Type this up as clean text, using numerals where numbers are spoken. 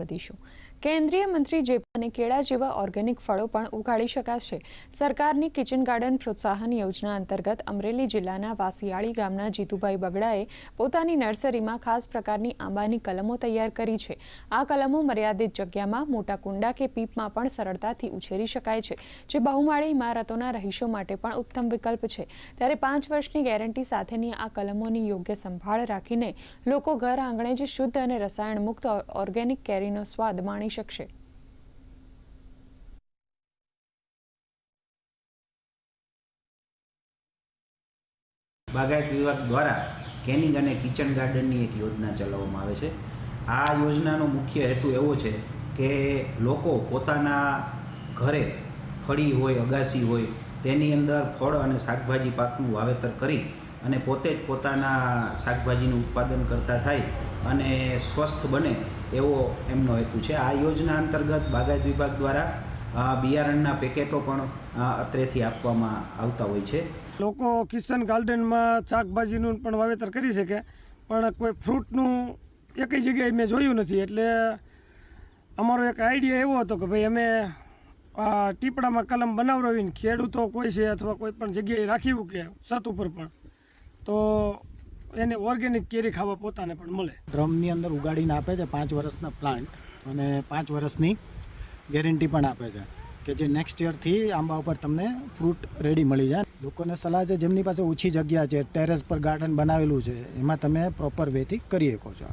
વધીશું। કેન્દ્રીય મંત્રી જેપાને કેળા જેવા ઓર્ગેનિક ફળો પણ ઉગાડી શકાશે। સરકારની કિચન ગાર્ડન પ્રોત્સાહન યોજના અંતર્ગત અમરેલી જિલ્લાના વાસિયાળી ગામના જીતુભાઈ બગડાએ પોતાની નર્સરીમાં ખાસ પ્રકારની આંબાની કલમો તૈયાર કરી છે। આ કલમો મર્યાદિત જગ્યામાં મોટા કુંડા કે પીપમાં પણ સરળતાથી ઉછેરી શકાય છે, જે બહુમાળી ઇમારતોના રહીશો માટે પણ ઉત્તમ વિકલ્પ છે। ત્યારે 5 વર્ષની ગેરંટી સાથેની આ કલમોની યોગ્ય સંભાળ રાખીને લોકો ઘર આંગણે જ શુદ્ધ અને રસાયણ મુક્ત ઓર્ગેનિક કેરીનો સ્વાદ માણી શકશે। બાગાયત વિભાગ દ્વારા કેનિંગ અને કિચન ગાર્ડનની એક યોજના ચલાવવામાં આવે છે। આ યોજનાનો મુખ્ય હેતુ એવો છે કે લોકો પોતાના ઘરે ફળી હોય, અગાસી હોય, તેની અંદર ફળ અને શાકભાજી પાકનું વાવેતર કરી અને પોતે જ પોતાના શાકભાજીનું ઉત્પાદન કરતા થાય અને સ્વસ્થ બને એવો એમનો હેતુ છે। આ યોજના અંતર્ગત બાગાયત વિભાગ દ્વારા બિયારણના પેકેટો પણ અત્રેથી આપવામાં આવતા હોય છે। લોકો કિચન ગાર્ડનમાં શાકભાજીનું પણ વાવેતર કરી શકે, પણ કોઈ ફ્રૂટનું એકય જગ્યાએ મેં જોયું નથી। એટલે અમારો એક આઈડિયા એવો હતો કે ભાઈ અમે ટીપડામાં કલમ બનાવડાવીને ખેડૂતો કોઈ છે અથવા કોઈ પણ જગ્યાએ રાખ્યું કે છત ઉપર પણ, તો એને ઓર્ગેનિક કેરી ખાવા પોતાને પણ મળે। ડ્રમની અંદર ઉગાડીને આપે છે 5 વર્ષના પ્લાન્ટ અને 5 વર્ષની ગેરંટી પણ આપે છે કે જે નેક્સ્ટ યરથી આંબા ઉપર તમને ફ્રૂટ રેડી મળી જાય। લોકોને સલાહ છે જેમની પાસે ઓછી જગ્યા છે, ટેરેસ પર ગાર્ડન બનાવેલું છે, એમાં તમે પ્રોપર વેથી કરી શકો છો।